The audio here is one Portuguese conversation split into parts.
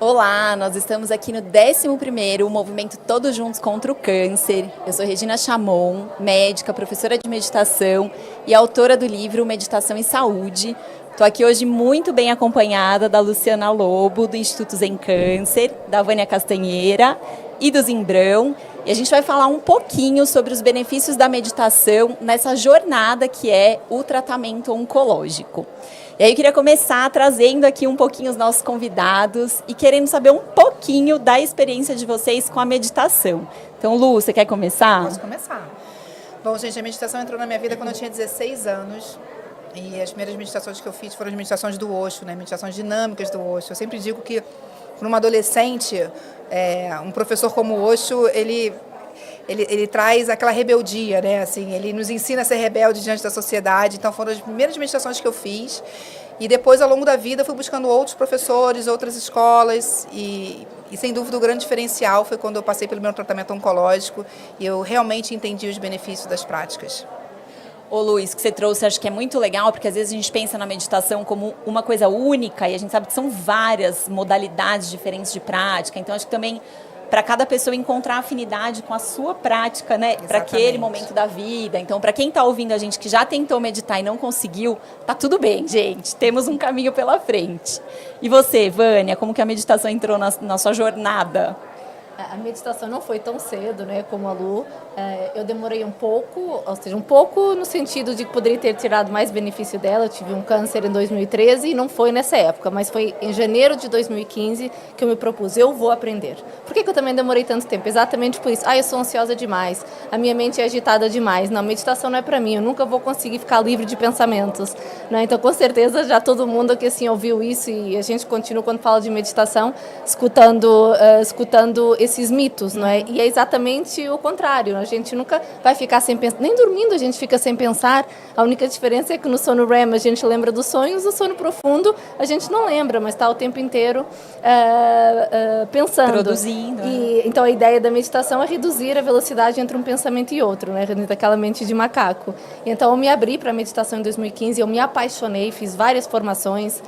Olá, nós estamos aqui no 11º Movimento Todos Juntos contra o Câncer. Eu sou Regina Chamon, médica, professora de meditação e autora do livro Meditação e Saúde. Estou aqui hoje muito bem acompanhada da Luciana Lobo, do Instituto Zen Câncer, da Vânia Castanheira e do Zimbrão. E a gente vai falar um pouquinho sobre os benefícios da meditação nessa jornada que é o tratamento oncológico. E aí eu queria começar trazendo aqui um pouquinho os nossos convidados e querendo saber um pouquinho da experiência de vocês com a meditação. Então, Lu, você quer começar? Posso começar. Bom, gente, a meditação entrou na minha vida quando eu tinha 16 anos. E as primeiras meditações que eu fiz foram as meditações do Osho, né? Meditações dinâmicas do Osho. Eu sempre digo que, para uma adolescente, um professor como o Osho, ele traz aquela rebeldia, né? Assim, ele nos ensina a ser rebelde diante da sociedade. Então, foram as primeiras meditações que eu fiz. E depois, ao longo da vida, fui buscando outros professores, outras escolas. E sem dúvida, o grande diferencial foi quando eu passei pelo meu tratamento oncológico e eu realmente entendi os benefícios das práticas. Ô Luiz, que você trouxe, acho que é muito legal, porque às vezes a gente pensa na meditação como uma coisa única e a gente sabe que são várias modalidades diferentes de prática. Então, acho que também para cada pessoa encontrar afinidade com a sua prática, né, para aquele momento da vida. Então, para quem está ouvindo a gente que já tentou meditar e não conseguiu, tá tudo bem, gente. Temos um caminho pela frente. E você, Vânia, como que a meditação entrou na sua jornada? A meditação não foi tão cedo, né, como a Lu. Eu demorei um pouco, ou seja, um pouco no sentido de que poderia ter tirado mais benefício dela. Eu tive um câncer em 2013 e não foi nessa época, mas foi em janeiro de 2015 que eu me propus, eu vou aprender. Por que eu também demorei tanto tempo? Exatamente por isso. Eu sou ansiosa demais, a minha mente é agitada demais. Não, a meditação não é para mim, eu nunca vou conseguir ficar livre de pensamentos, né? Então, com certeza, já todo mundo aqui assim, ouviu isso e a gente continua, quando fala de meditação, escutando esses mitos, não é? E é exatamente o contrário. A gente nunca vai ficar sem pensar, nem dormindo a gente fica sem pensar. A única diferença é que no sono REM a gente lembra dos sonhos, no sono profundo a gente não lembra, mas está o tempo inteiro pensando. Produzindo. Então a ideia da meditação é reduzir a velocidade entre um pensamento e outro, né? Daquela mente de macaco. Então eu me abri para a meditação em 2015, eu me apaixonei, fiz várias formações,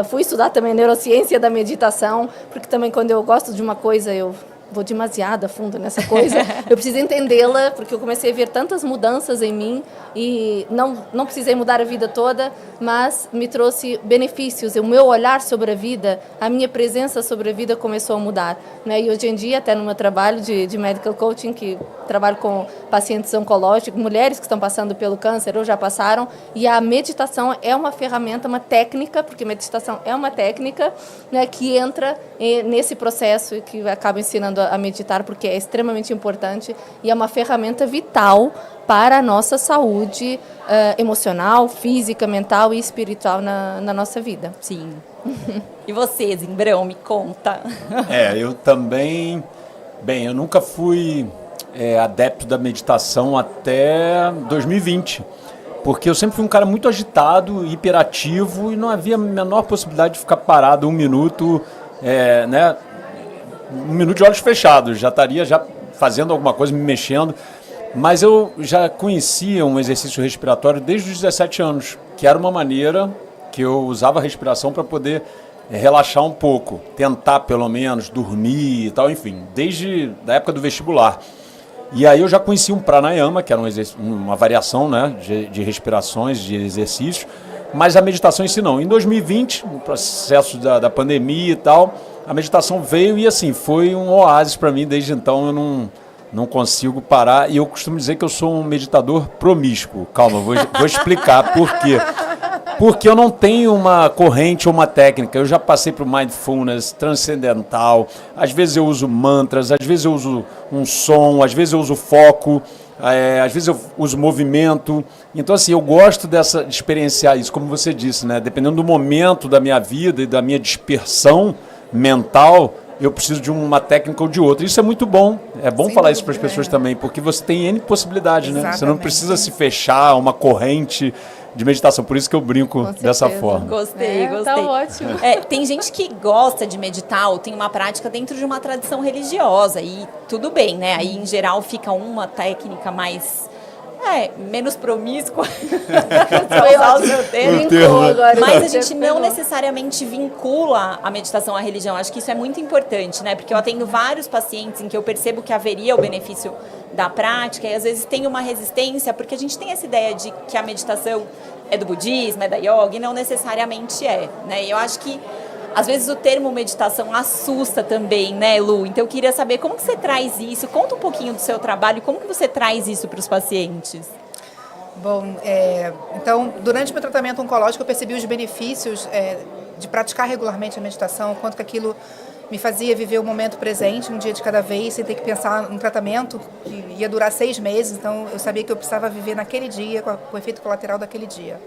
fui estudar também neurociência da meditação, porque também quando eu gosto de uma coisa eu vou demasiado a fundo nessa coisa, eu preciso entendê-la, porque eu comecei a ver tantas mudanças em mim e não precisei mudar a vida toda, mas me trouxe benefícios. O meu olhar sobre a vida, a minha presença sobre a vida começou a mudar, né? E hoje em dia, até no meu trabalho de medical coaching, que trabalho com pacientes oncológicos, mulheres que estão passando pelo câncer ou já passaram, e a meditação é uma ferramenta, uma técnica, porque meditação é uma técnica, né, que entra nesse processo e que acaba ensinando a meditar, porque é extremamente importante e é uma ferramenta vital para a nossa saúde emocional, física, mental e espiritual na nossa vida. Sim. E você, Zimbrão, me conta. Eu também... Bem, eu nunca fui adepto da meditação até 2020, porque eu sempre fui um cara muito agitado, hiperativo e não havia a menor possibilidade de ficar parado um minuto, né? Um minuto de olhos fechados, já estaria fazendo alguma coisa, me mexendo. Mas eu já conhecia um exercício respiratório desde os 17 anos, que era uma maneira que eu usava a respiração para poder relaxar um pouco, tentar pelo menos dormir e tal, enfim, desde a época do vestibular. E aí eu já conhecia um pranayama, que era uma variação, né, de respirações, de exercícios, mas a meditação em si não. Em 2020, no processo da pandemia e tal, a meditação veio e assim, foi um oásis para mim. Desde então eu não consigo parar, e eu costumo dizer que eu sou um meditador promíscuo. Calma, vou explicar por quê. Porque eu não tenho uma corrente ou uma técnica. Eu já passei por mindfulness transcendental, às vezes eu uso mantras, às vezes eu uso um som, às vezes eu uso foco, às vezes eu uso movimento. Então, assim, eu gosto de experienciar isso, como você disse, né? Dependendo do momento da minha vida e da minha dispersão mental, eu preciso de uma técnica ou de outra. Isso é muito bom. É bom falar isso para as pessoas também, porque você tem N possibilidades, né? Você não precisa se fechar a uma corrente de meditação. Por isso que eu brinco dessa forma. Gostei. Tá ótimo. Tem gente que gosta de meditar ou tem uma prática dentro de uma tradição religiosa e tudo bem, né? Aí, em geral, fica uma técnica mais menos promíscua, pra usar o seu termo. Agora, Mas a gente não necessariamente vincula a meditação à religião. Acho que isso é muito importante, né? Porque eu atendo vários pacientes em que eu percebo que haveria o benefício da prática e às vezes tem uma resistência, porque a gente tem essa ideia de que a meditação é do budismo, é da yoga, e não necessariamente é, né? E eu acho que às vezes o termo meditação assusta também, né, Lu? Então eu queria saber como que você traz isso, conta um pouquinho do seu trabalho, como que você traz isso para os pacientes? Bom, então, durante meu tratamento oncológico, eu percebi os benefícios de praticar regularmente a meditação, o quanto que aquilo me fazia viver o momento presente, um dia de cada vez, sem ter que pensar num tratamento que ia durar 6 meses. Então, eu sabia que eu precisava viver naquele dia, com o efeito colateral daquele dia.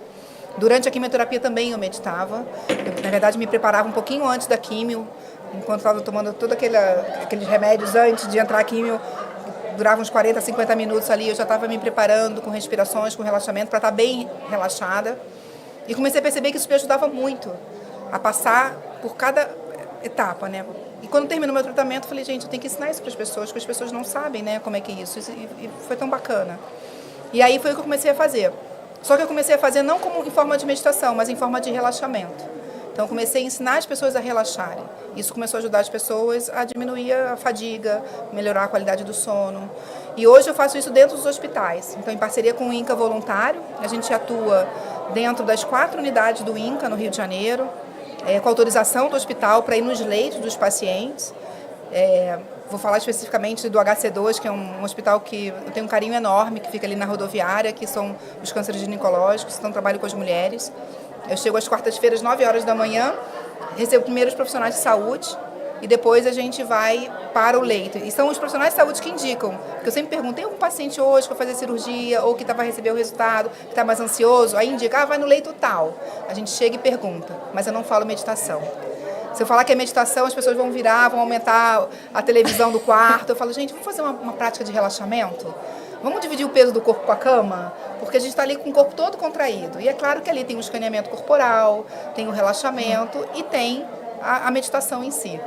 Durante a quimioterapia também eu meditava. Eu, na verdade, me preparava um pouquinho antes da quimio, enquanto estava tomando todos aqueles remédios antes de entrar a quimio. Durava uns 40, 50 minutos ali, eu já estava me preparando com respirações, com relaxamento, para estar bem relaxada. E comecei a perceber que isso me ajudava muito a passar por cada etapa, né? E quando terminou meu tratamento, eu falei, gente, eu tenho que ensinar isso para as pessoas, porque as pessoas não sabem, né, como é que é isso. E foi tão bacana. E aí foi o que eu comecei a fazer. Só que eu comecei a fazer não como em forma de meditação, mas em forma de relaxamento. Então, eu comecei a ensinar as pessoas a relaxarem. Isso começou a ajudar as pessoas a diminuir a fadiga, melhorar a qualidade do sono. E hoje eu faço isso dentro dos hospitais. Então, em parceria com o INCA Voluntário, a gente atua dentro das 4 unidades do INCA, no Rio de Janeiro, com autorização do hospital para ir nos leitos dos pacientes. Vou falar especificamente do HC2, que é um hospital que eu tenho um carinho enorme, que fica ali na rodoviária, que são os cânceres ginecológicos, então trabalho com as mulheres. Eu chego às quartas-feiras, 9 horas da manhã, recebo primeiro os profissionais de saúde e depois a gente vai para o leito. E são os profissionais de saúde que indicam, porque eu sempre pergunto, tem algum paciente hoje para fazer cirurgia ou que está para receber o resultado, que está mais ansioso? Aí indica, vai no leito tal. A gente chega e pergunta, mas eu não falo meditação. Se eu falar que é meditação, as pessoas vão virar, vão aumentar a televisão do quarto. Eu falo, gente, vamos fazer uma prática de relaxamento? Vamos dividir o peso do corpo com a cama? Porque a gente está ali com o corpo todo contraído. E é claro que ali tem o escaneamento corporal, tem o relaxamento e tem a meditação em si.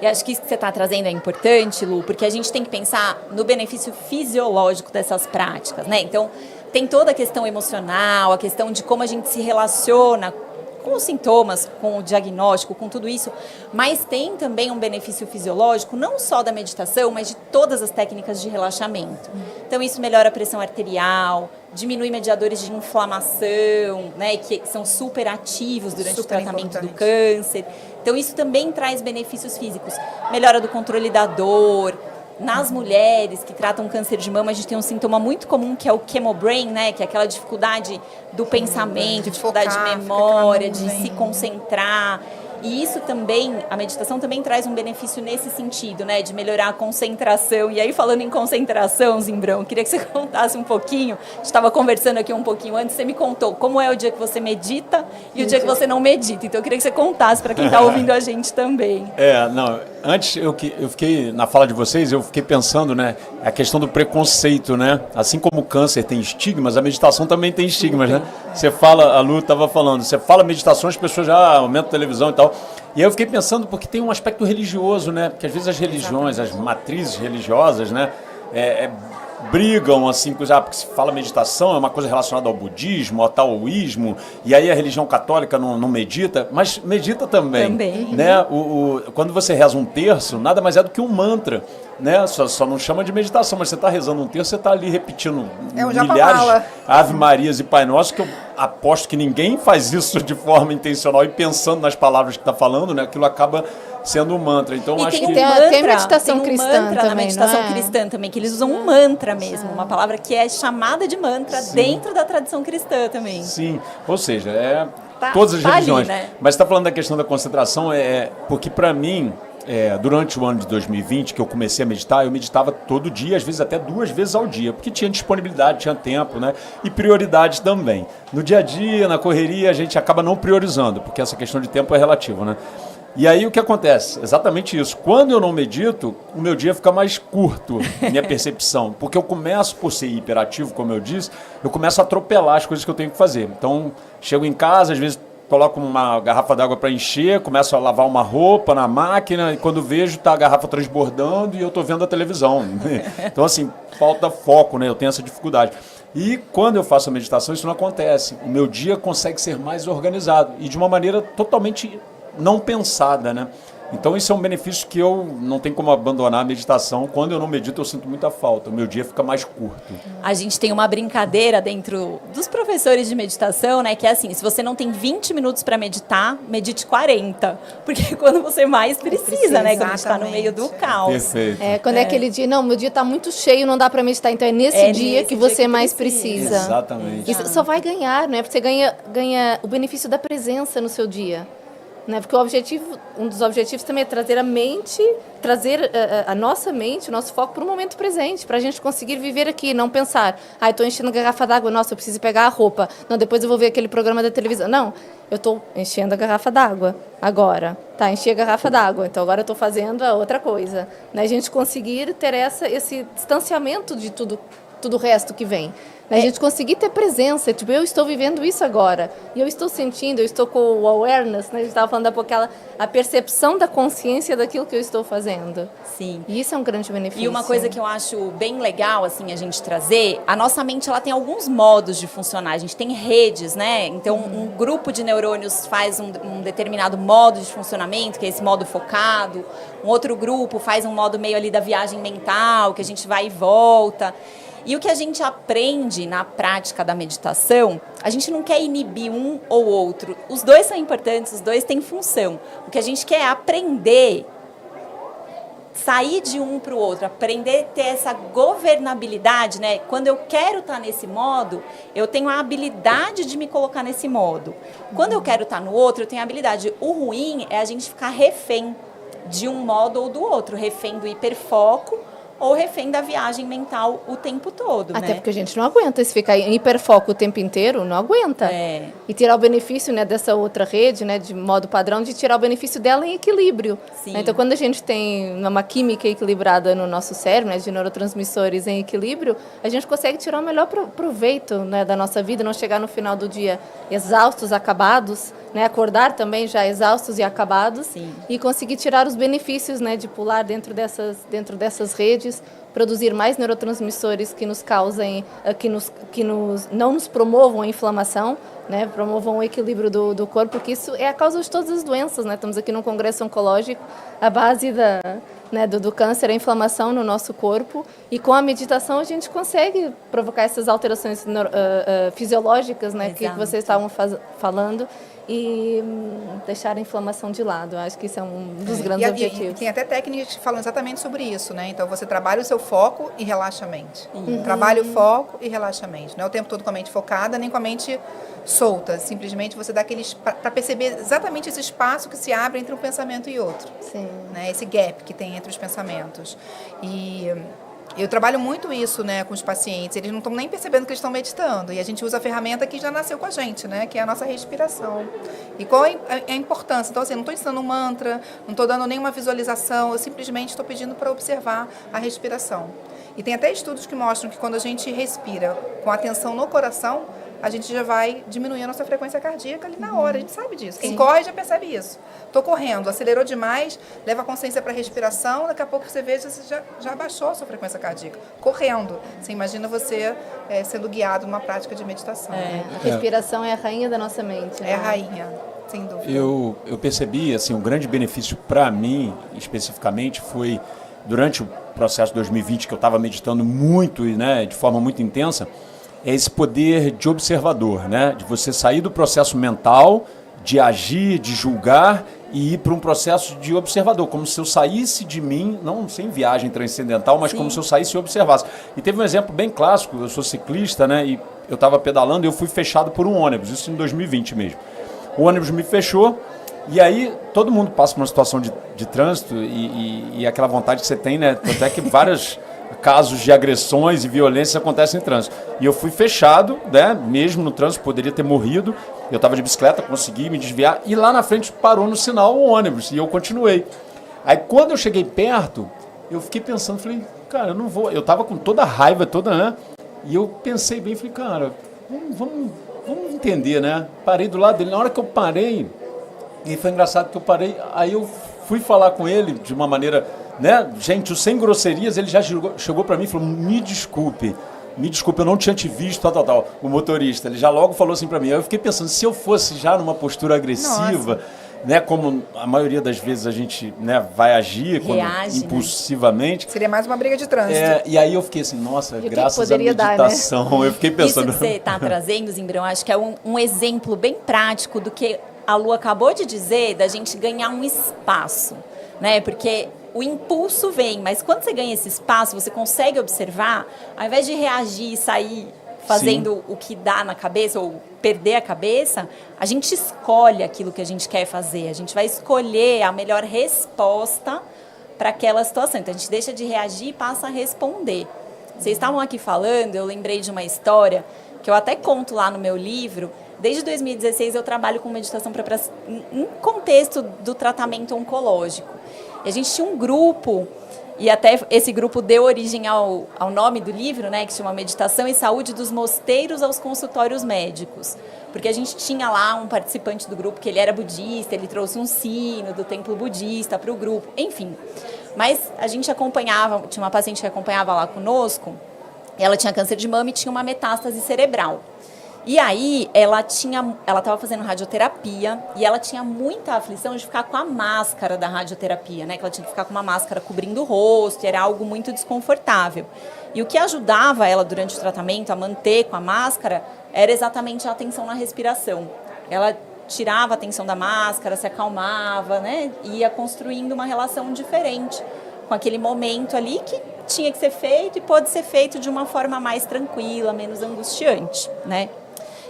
E acho que isso que você está trazendo é importante, Lu, porque a gente tem que pensar no benefício fisiológico dessas práticas, né? Então, tem toda a questão emocional, a questão de como a gente se relaciona com os sintomas, com o diagnóstico, com tudo isso, mas tem também um benefício fisiológico, não só da meditação, mas de todas as técnicas de relaxamento. Então, isso melhora a pressão arterial, diminui mediadores de inflamação, né, que são super ativos durante o tratamento do câncer. Então, isso também traz benefícios físicos. Melhora do controle da dor. Nas mulheres que tratam câncer de mama, a gente tem um sintoma muito comum que é o chemobrain, né? Que é aquela dificuldade do pensamento, dificuldade de memória, de se concentrar. E isso também, a meditação também traz um benefício nesse sentido, né? De melhorar a concentração. E aí, falando em concentração, Zimbrão, queria que você contasse um pouquinho. A gente estava conversando aqui um pouquinho antes, você me contou como é o dia que você medita e o dia que você não medita. Então, eu queria que você contasse para quem está ouvindo a gente também. Antes eu fiquei, na fala de vocês, eu fiquei pensando, né? A questão do preconceito, né? Assim como o câncer tem estigmas, a meditação também tem estigmas, né? Você fala, a Lu estava falando, você fala meditação, as pessoas já aumentam a televisão e tal. E aí eu fiquei pensando, porque tem um aspecto religioso, né? Porque às vezes as religiões, as matrizes religiosas, né? Brigam assim, porque se fala meditação é uma coisa relacionada ao budismo, ao taoísmo, e aí a religião católica não medita, mas medita também. Né? Quando você reza um terço, nada mais é do que um mantra, né? Só não chama de meditação, mas você está rezando um terço, você está ali repetindo milhares Ave Marias e Pai Nosso, que eu aposto que ninguém faz isso de forma intencional e pensando nas palavras que está falando, né? Aquilo acaba sendo um mantra. Então, e acho tem que tem meditação cristã mantra também, na meditação não é? cristã também, que eles usam um mantra mesmo, uma palavra que é chamada de mantra dentro da tradição cristã também. Sim, ou seja, todas as religiões. Ali, né? Mas você está falando da questão da concentração, porque para mim, durante o ano de 2020, que eu comecei a meditar, eu meditava todo dia, às vezes até 2 vezes ao dia, porque tinha disponibilidade, tinha tempo, né? E prioridades também. No dia a dia, na correria, a gente acaba não priorizando, porque essa questão de tempo é relativa, né? E aí o que acontece? Exatamente isso. Quando eu não medito, o meu dia fica mais curto, minha percepção. Porque eu começo, por ser hiperativo, como eu disse, eu começo a atropelar as coisas que eu tenho que fazer. Então, chego em casa, às vezes coloco uma garrafa d'água para encher, começo a lavar uma roupa na máquina, e quando vejo, tá a garrafa transbordando e eu estou vendo a televisão. Então, assim, falta foco, né? Eu tenho essa dificuldade. E quando eu faço a meditação, isso não acontece. O meu dia consegue ser mais organizado e de uma maneira totalmente não pensada, né? Então isso é um benefício que eu não tenho como abandonar a meditação. Quando eu não medito, eu sinto muita falta. O meu dia fica mais curto. A gente tem uma brincadeira dentro dos professores de meditação, né? Que é assim, se você não tem 20 minutos para meditar, medite 40. Porque é quando você mais precisa, né? Quando a gente está no meio do caos. Perfeito. Quando é aquele dia, não, meu dia está muito cheio, não dá para meditar. Então é nesse dia que você mais precisa. Exatamente. E você só vai ganhar, né? Porque você ganha o benefício da presença no seu dia. Né? Porque um dos objetivos também é trazer a nossa mente, o nosso foco para o momento presente, para a gente conseguir viver aqui, não pensar, estou enchendo a garrafa d'água, nossa, eu preciso pegar a roupa, não, depois eu vou ver aquele programa da televisão. Não, eu estou enchendo a garrafa d'água agora, enchi a garrafa d'água, então agora eu estou fazendo a outra coisa. Né? A gente conseguir ter esse distanciamento de tudo o resto que vem. A gente conseguir ter presença, tipo, eu estou vivendo isso agora, e eu estou sentindo, eu estou com o awareness, né? A gente estava falando há pouco, a percepção da consciência daquilo que eu estou fazendo. Sim. E isso é um grande benefício. E uma coisa que eu acho bem legal, assim, a gente trazer, a nossa mente, ela tem alguns modos de funcionar, a gente tem redes, né? Então, um grupo de neurônios faz um determinado modo de funcionamento, que é esse modo focado, um outro grupo faz um modo meio ali da viagem mental, que a gente vai e volta. E o que a gente aprende na prática da meditação, a gente não quer inibir um ou outro. Os dois são importantes, os dois têm função. O que a gente quer é aprender, sair de um para o outro, aprender a ter essa governabilidade, né? Quando eu quero estar nesse modo, eu tenho a habilidade de me colocar nesse modo. Quando eu quero estar no outro, eu tenho a habilidade. O ruim é a gente ficar refém de um modo ou do outro, refém do hiperfoco, ou refém da viagem mental o tempo todo, Até né? porque a gente não aguenta, se ficar em hiperfoco o tempo inteiro, não aguenta. E tirar o benefício, né, dessa outra rede, né, de modo padrão, de tirar o benefício dela em equilíbrio. Sim. Então, quando a gente tem uma química equilibrada no nosso cérebro, né, de neurotransmissores em equilíbrio, a gente consegue tirar o melhor proveito, né, da nossa vida, não chegar no final do dia exaustos, acabados, né, acordar também já exaustos e acabados. Sim. E conseguir tirar os benefícios, né, de pular dentro dessas redes, produzir mais neurotransmissores que nos causem, não nos promovam a inflamação, né, promovam o equilíbrio do corpo, porque isso é a causa de todas as doenças, né? Estamos aqui num congresso oncológico, a base do câncer é a inflamação no nosso corpo, e com a meditação a gente consegue provocar essas alterações fisiológicas, né, que vocês estavam falando, e deixar a inflamação de lado. Eu acho que isso é um dos grandes objetivos. E tem até técnicas que falam exatamente sobre isso, né? Então, você trabalha o seu foco e relaxa a mente. Trabalha o foco e relaxa a mente. Não é o tempo todo com a mente focada, nem com a mente solta. Simplesmente você dá aquele... para perceber exatamente esse espaço que se abre entre um pensamento e outro. Sim. Né? Esse gap que tem entre os pensamentos. E eu trabalho muito isso, né, com os pacientes. Eles não estão nem percebendo que eles estão meditando. E a gente usa a ferramenta que já nasceu com a gente, né, que é a nossa respiração. E qual é a importância? Então, assim, não estou ensinando um mantra, não estou dando nenhuma visualização, eu simplesmente estou pedindo para observar a respiração. E tem até estudos que mostram que quando a gente respira com atenção no coração, a gente já vai diminuir a nossa frequência cardíaca ali na hora, a gente sabe disso. Quem corre já percebe isso. Estou correndo, acelerou demais, leva a consciência para a respiração, daqui a pouco você vê, você já baixou a sua frequência cardíaca. Correndo. Você imagina você sendo guiado numa prática de meditação. Né? A respiração é a rainha da nossa mente. Né? É a rainha, sem dúvida. Eu percebi, assim, um grande benefício para mim, especificamente, foi durante o processo de 2020, que eu estava meditando muito, né, de forma muito intensa, é esse poder de observador, né? De você sair do processo mental, de agir, de julgar e ir para um processo de observador, como se eu saísse de mim, não sem viagem transcendental, mas como se eu saísse e observasse. E teve um exemplo bem clássico, eu sou ciclista, né? E eu estava pedalando e eu fui fechado por um ônibus, isso em 2020 mesmo. O ônibus me fechou e aí todo mundo passa por uma situação de trânsito e aquela vontade que você tem, né? Até que vários casos de agressões e violências acontecem em trânsito. E eu fui fechado, né? Mesmo no trânsito, poderia ter morrido. Eu estava de bicicleta, consegui me desviar e lá na frente parou no sinal o ônibus e eu continuei. Aí quando eu cheguei perto, eu fiquei pensando, falei, cara, eu não vou. Eu estava com toda a raiva, toda, né? E eu pensei bem, falei, cara, vamos entender, né? Parei do lado dele. Na hora que eu parei, e foi engraçado que eu parei, aí eu fui falar com ele de uma maneira, né? Gente, sem grosserias, ele já chegou para mim e falou, me desculpe, me desculpa, eu não tinha te visto, tal. O motorista, ele já logo falou assim para mim. Eu fiquei pensando, se eu fosse já numa postura agressiva, né, como a maioria das vezes a gente, né, vai agir impulsivamente. Seria mais uma briga de trânsito. E aí eu fiquei assim, nossa, e graças à meditação, dar, né? Eu fiquei pensando... Isso que você está trazendo, Zimbrão, acho que é um exemplo bem prático do que a Lu acabou de dizer, da gente ganhar um espaço, né? Porque o impulso vem, mas quando você ganha esse espaço, você consegue observar, ao invés de reagir e sair fazendo o que dá na cabeça ou perder a cabeça, a gente escolhe aquilo que a gente quer fazer. A gente vai escolher a melhor resposta para aquela situação. Então, a gente deixa de reagir e passa a responder. Vocês estavam aqui falando, eu lembrei de uma história que eu até conto lá no meu livro. Desde 2016, eu trabalho com meditação em contexto do tratamento oncológico. E a gente tinha um grupo, e até esse grupo deu origem ao nome do livro, né, que chama Meditação e Saúde dos Mosteiros aos Consultórios Médicos. Porque a gente tinha lá um participante do grupo que ele era budista, ele trouxe um sino do templo budista para o grupo, enfim. Mas a gente acompanhava, tinha uma paciente que acompanhava lá conosco, ela tinha câncer de mama e tinha uma metástase cerebral. E aí, ela estava fazendo radioterapia e ela tinha muita aflição de ficar com a máscara da radioterapia, né? Que ela tinha que ficar com uma máscara cobrindo o rosto, era algo muito desconfortável. E o que ajudava ela durante o tratamento a manter com a máscara era exatamente a atenção na respiração. Ela tirava a atenção da máscara, se acalmava, né? E ia construindo uma relação diferente com aquele momento ali que tinha que ser feito e pode ser feito de uma forma mais tranquila, menos angustiante, né?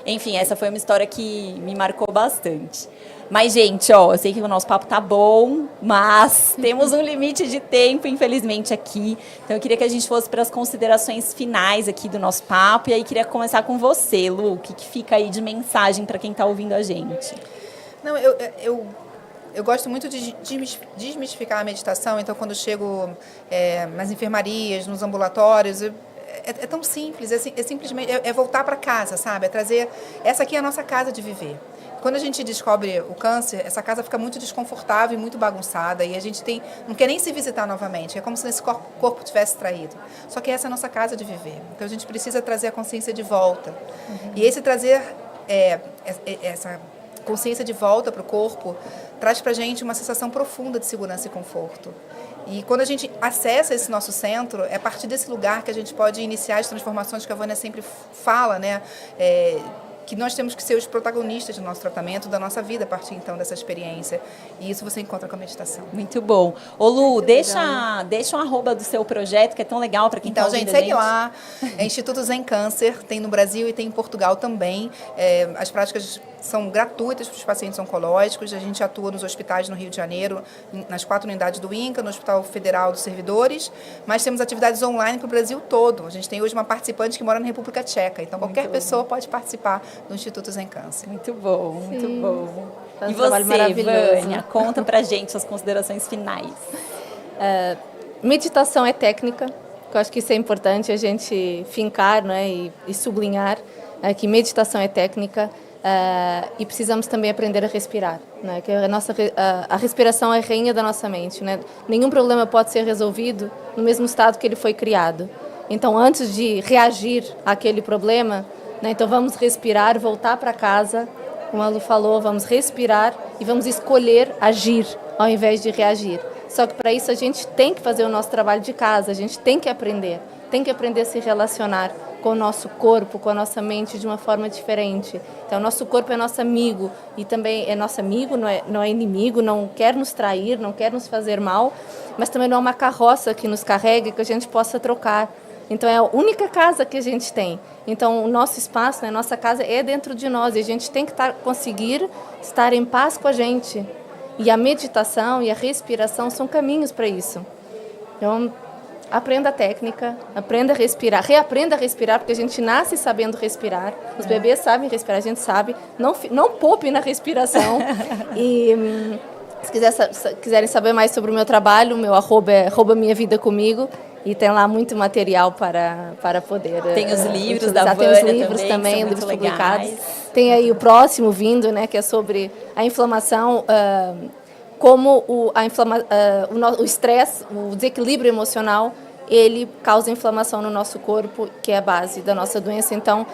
Enfim, essa foi uma história que me marcou bastante. Mas, gente, eu sei que o nosso papo tá bom, mas temos um limite de tempo, infelizmente, aqui. Então, eu queria que a gente fosse para as considerações finais aqui do nosso papo. E aí, queria começar com você, Lu. O que fica aí de mensagem para quem está ouvindo a gente? Não, eu gosto muito de desmistificar a meditação. Então, quando eu chego nas enfermarias, nos ambulatórios... É tão simples, simplesmente voltar para casa, sabe? É trazer, essa aqui é a nossa casa de viver. Quando a gente descobre o câncer, essa casa fica muito desconfortável e muito bagunçada e a gente não quer nem se visitar novamente, é como se esse corpo tivesse traído. Só que essa é a nossa casa de viver, então a gente precisa trazer a consciência de volta. E esse trazer essa consciência de volta para o corpo traz para a gente uma sensação profunda de segurança e conforto. E quando a gente acessa esse nosso centro, é a partir desse lugar que a gente pode iniciar as transformações que a Vânia sempre fala, né? Que nós temos que ser os protagonistas do nosso tratamento, da nossa vida, a partir então dessa experiência. E isso você encontra com a meditação. Muito bom. Ô Lu, deixa um arroba do seu projeto, que é tão legal para quem está ouvindo. Então, gente, segue lá. É Instituto Zen Câncer, tem no Brasil e tem em Portugal também. As práticas são gratuitas para os pacientes oncológicos. A gente atua nos hospitais no Rio de Janeiro, nas 4 unidades do INCA, no Hospital Federal dos Servidores, mas temos atividades online para o Brasil todo. A gente tem hoje uma participante que mora na República Tcheca, então qualquer pessoa pode participar do Instituto Zen Câncer. Muito bom, muito bom. Faz E um trabalho você, maravilhoso. Vânia, conta pra gente suas considerações finais. Meditação é técnica, que eu acho que isso é importante a gente fincar, né, e sublinhar que meditação é técnica. E precisamos também aprender a respirar, né? Que a respiração é a rainha da nossa mente, né? Nenhum problema pode ser resolvido no mesmo estado que ele foi criado. Então, antes de reagir àquele problema, né, então vamos respirar, voltar para casa, como a Lu falou, vamos respirar e vamos escolher agir ao invés de reagir. Só que para isso a gente tem que fazer o nosso trabalho de casa, a gente tem que aprender a se relacionar com o nosso corpo, com a nossa mente de uma forma diferente. Então, o nosso corpo é nosso amigo e também é nosso amigo, não é inimigo, não quer nos trair, não quer nos fazer mal, mas também não é uma carroça que nos carregue que a gente possa trocar. Então, é a única casa que a gente tem. Então, o nosso espaço, né, nossa casa é dentro de nós e a gente tem que conseguir estar em paz com a gente. E a meditação e a respiração são caminhos para isso. Então, aprenda a técnica, aprenda a respirar, reaprenda a respirar, porque a gente nasce sabendo respirar, os bebês sabem respirar, a gente sabe, não poupe na respiração. E se quiserem saber mais sobre o meu trabalho, meu arroba é @minhavidacomigo, e tem lá muito material para poder tem os livros utilizar. da Tem Vânia os livros também, livros publicados. Tem aí o próximo vindo, né, que é sobre a inflamação, como o estresse, o desequilíbrio emocional, ele causa inflamação no nosso corpo, que é a base da nossa doença. Então,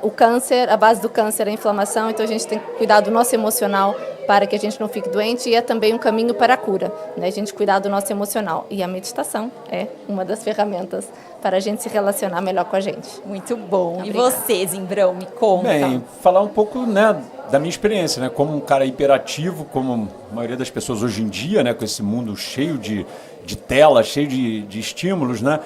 o câncer, a base do câncer é a inflamação, então a gente tem que cuidar do nosso emocional para que a gente não fique doente, e é também um caminho para a cura, né? A gente cuidar do nosso emocional. E a meditação é uma das ferramentas para a gente se relacionar melhor com a gente. Muito bom. Obrigada. E você, Zimbrão, me conta. Bem, falar um pouco, né, da minha experiência, né, como um cara hiperativo, como a maioria das pessoas hoje em dia, né, com esse mundo cheio de tela, cheio de estímulos, né,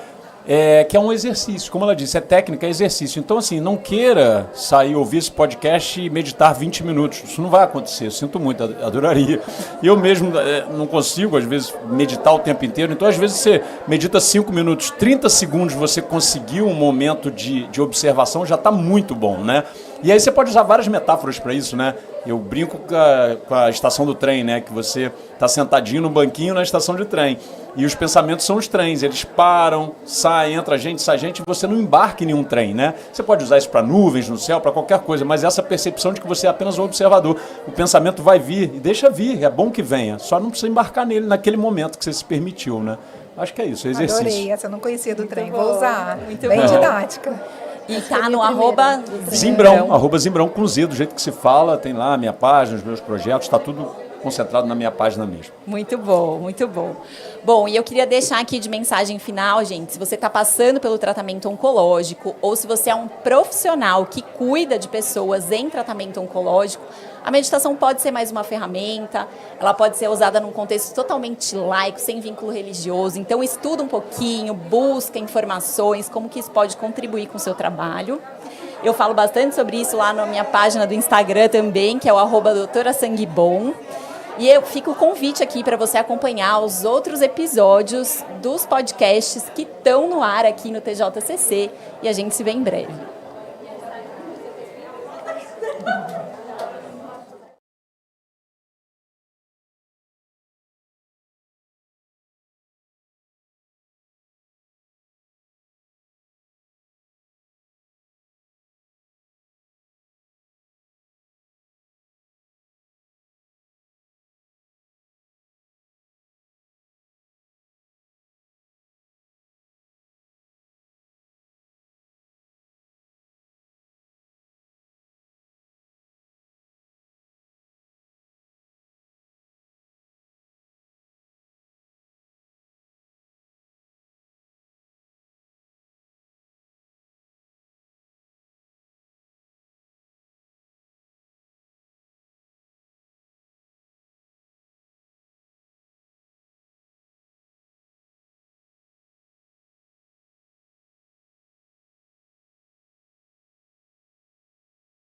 que é um exercício, como ela disse, é técnica, é exercício. Então, assim, não queira sair, ouvir esse podcast e meditar 20 minutos. Isso não vai acontecer, eu sinto muito, adoraria. Eu mesmo não consigo, às vezes, meditar o tempo inteiro. Então, às vezes, você medita 5 minutos, 30 segundos, você conseguiu um momento de observação, já está muito bom, né? E aí você pode usar várias metáforas para isso, né? Eu brinco com a estação do trem, né? Que você está sentadinho no banquinho na estação de trem. E os pensamentos são os trens, eles param, saem, entra gente, sai gente, e você não embarca em nenhum trem, né? Você pode usar isso para nuvens no céu, para qualquer coisa, mas essa percepção de que você é apenas um observador. O pensamento vai vir, e deixa vir, é bom que venha, só não precisa embarcar nele naquele momento que você se permitiu, né? Acho que é isso, é exercício. Adorei, essa eu não conhecia do trem, bom, vou usar, muito bem bom. didática. E tá no arroba Zimbrão, arroba Zimbrão com Z, do jeito que se fala, tem lá a minha página, os meus projetos, está tudo concentrado na minha página mesmo. Muito bom, muito bom. Bom, e eu queria deixar aqui de mensagem final, gente, se você está passando pelo tratamento oncológico ou se você é um profissional que cuida de pessoas em tratamento oncológico, a meditação pode ser mais uma ferramenta, ela pode ser usada num contexto totalmente laico, sem vínculo religioso. Então, estuda um pouquinho, busca informações, como que isso pode contribuir com o seu trabalho. Eu falo bastante sobre isso lá na minha página do Instagram também, que é o @doutorasanguebom. E eu fico o convite aqui para você acompanhar os outros episódios dos podcasts que estão no ar aqui no TJCC. E a gente se vê em breve.